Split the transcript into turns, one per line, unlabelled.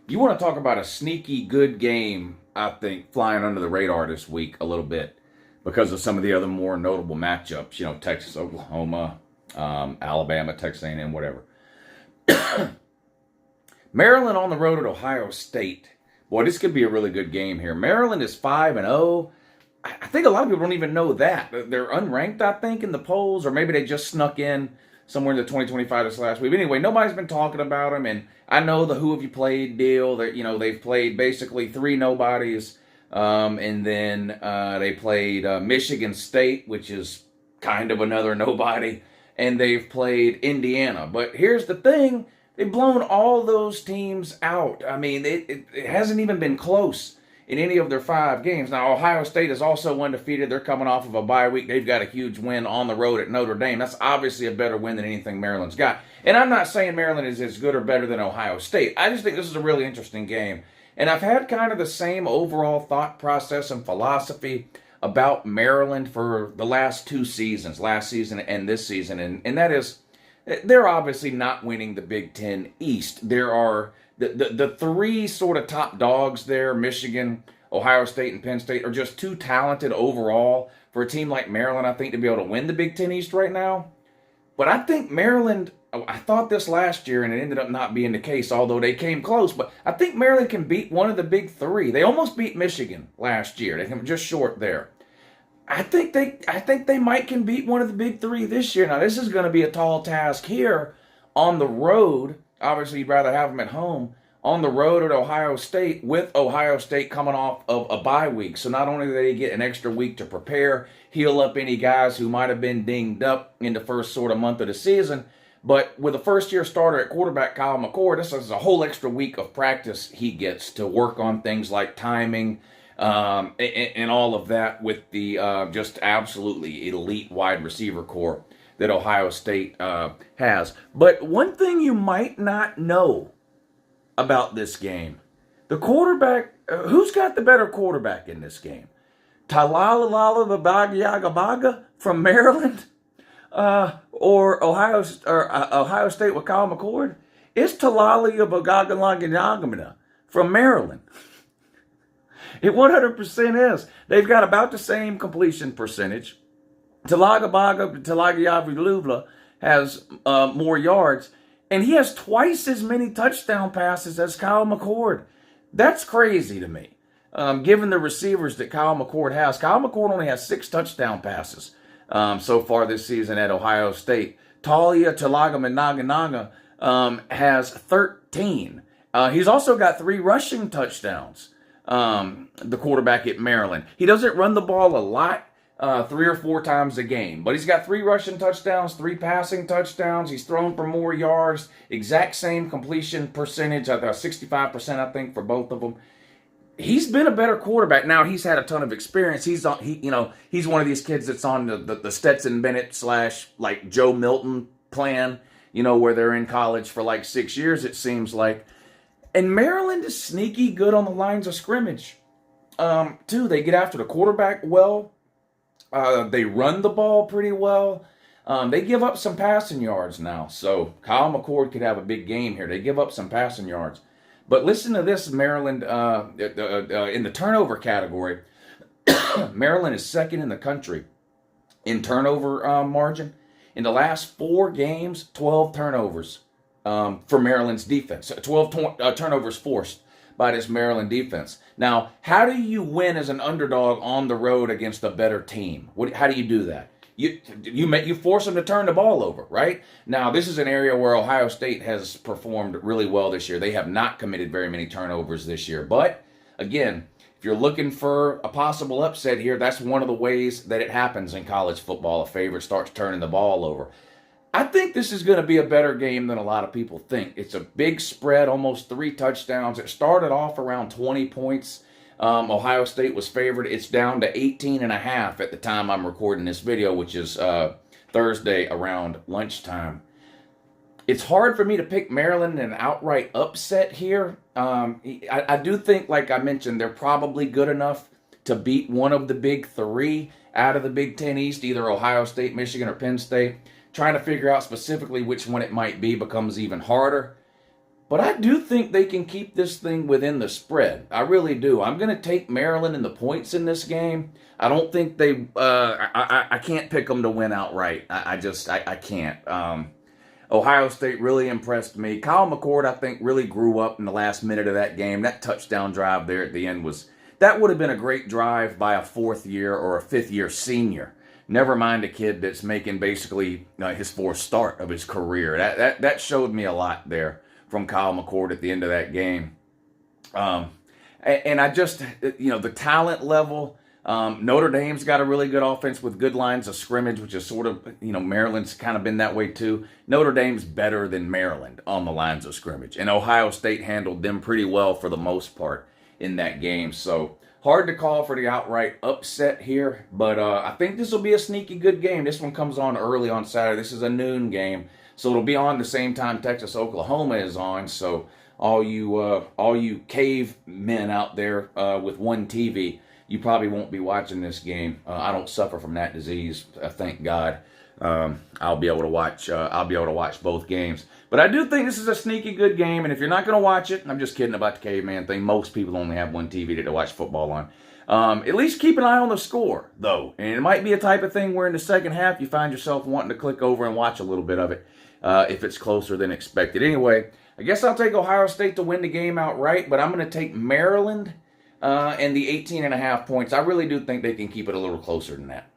You want to talk about a sneaky good game, I think, flying under the radar this week a little bit because of some of the other more notable matchups, Texas, Oklahoma, Alabama, Texas A&M, whatever. Maryland on the road at Ohio State. Boy, this could be a really good game here. Maryland is 5-0. I think a lot of people don't even know that. They're unranked, I think, in the polls, or maybe they just snuck in somewhere in the 2025 this last week. But anyway, nobody's been talking about them, and I know the who have you played deal. That they've played basically three nobodies, and then they played Michigan State, which is kind of another nobody, and they've played Indiana. But here's the thing: they've blown all those teams out. I mean, it hasn't even been close in any of their 5 games. Now, Ohio State is also undefeated. They're coming off of a bye week. They've got a huge win on the road at Notre Dame. That's obviously a better win than anything Maryland's got. And I'm not saying Maryland is as good or better than Ohio State. I just think this is a really interesting game. And I've had kind of the same overall thought process and philosophy about Maryland for the last 2 seasons, last season and this season. And that is, they're obviously not winning the Big Ten East. There are the 3 sort of top dogs there, Michigan, Ohio State, and Penn State, are just too talented overall for a team like Maryland, I think, to be able to win the Big Ten East right now. But I think Maryland, I thought this last year, and it ended up not being the case, although they came close. But I think Maryland can beat one of the big 3. They almost beat Michigan last year. They came just short there. I think they might can beat one of the big 3 this year. Now, this is going to be a tall task here on the road. Obviously, you'd rather have them at home. On the road at Ohio State, with Ohio State coming off of a bye week. So not only do they get an extra week to prepare, heal up any guys who might have been dinged up in the first sort of month of the season, but with a first-year starter at quarterback, Kyle McCord, this is a whole extra week of practice he gets to work on things like timing and all of that with the just absolutely elite wide receiver core that Ohio State has. But one thing you might not know about this game, the quarterback, who's got the better quarterback in this game? Talalala from Maryland or Ohio State with Kyle McCord? It's Talalala from Maryland. It 100% is. They've got about the same completion percentage. Talagabaga has more yards, and he has twice as many touchdown passes as Kyle McCord. That's crazy to me, given the receivers that Kyle McCord has. Kyle McCord only has 6 touchdown passes so far this season at Ohio State. Talia Talagamanaganaga has 13. He's also got 3 rushing touchdowns, the quarterback at Maryland. He doesn't run the ball a lot. 3 or 4 times a game. But he's got 3 rushing touchdowns, 3 passing touchdowns. He's thrown for more yards. Exact same completion percentage, 65%, I think, for both of them. He's been a better quarterback. Now, he's had a ton of experience. He's one of these kids that's on the Stetson Bennett / like Joe Milton plan, where they're in college for like 6 years, it seems like. And Maryland is sneaky good on the lines of scrimmage, too. They get after the quarterback well. They run the ball pretty well. They give up some passing yards now. So Kyle McCord could have a big game here. They give up some passing yards. But listen to this, Maryland, in the turnover category. Maryland is second in the country in turnover margin. In the last 4 games, 12 turnovers for Maryland's defense. 12 turnovers forced by this Maryland defense. Now, how do you win as an underdog on the road against a better team? How do you do that? You force them to turn the ball over, right? Now, this is an area where Ohio State has performed really well this year. They have not committed very many turnovers this year. But, again, if you're looking for a possible upset here, that's one of the ways that it happens in college football. A favorite starts turning the ball over. I think this is going to be a better game than a lot of people think. It's a big spread, almost 3 touchdowns. It started off around 20 points. Ohio State was favored. It's down to 18.5 at the time I'm recording this video, which is Thursday around lunchtime. It's hard for me to pick Maryland in an outright upset here. I do think, like I mentioned, they're probably good enough to beat one of the big 3 out of the Big Ten East, either Ohio State, Michigan, or Penn State. Trying to figure out specifically which one it might be becomes even harder. But I do think they can keep this thing within the spread. I really do. I'm going to take Maryland in the points in this game. I don't think they. I can't pick them to win outright. I can't. Ohio State really impressed me. Kyle McCord, I think, really grew up in the last minute of that game. That touchdown drive there at the end that would have been a great drive by a fourth year or a fifth year senior. Never mind a kid that's making basically his fourth start of his career. That showed me a lot there from Kyle McCord at the end of that game. And I just, the talent level, Notre Dame's got a really good offense with good lines of scrimmage, which is sort of, Maryland's kind of been that way too. Notre Dame's better than Maryland on the lines of scrimmage. And Ohio State handled them pretty well for the most part in that game. So hard to call for the outright upset here, but I think this will be a sneaky good game. This one comes on early on Saturday. This is a noon game, so it'll be on the same time Texas-Oklahoma is on. So all you cavemen out there with one TV, you probably won't be watching this game. I don't suffer from that disease, thank God. I'll be able to watch. I'll be able to watch both games. But I do think this is a sneaky good game. And if you're not going to watch it, I'm just kidding about the caveman thing. Most people only have one TV to watch football on. At least keep an eye on the score, though. And it might be a type of thing where in the second half you find yourself wanting to click over and watch a little bit of it if it's closer than expected. Anyway, I guess I'll take Ohio State to win the game outright, but I'm going to take Maryland and the 18.5 points. I really do think they can keep it a little closer than that.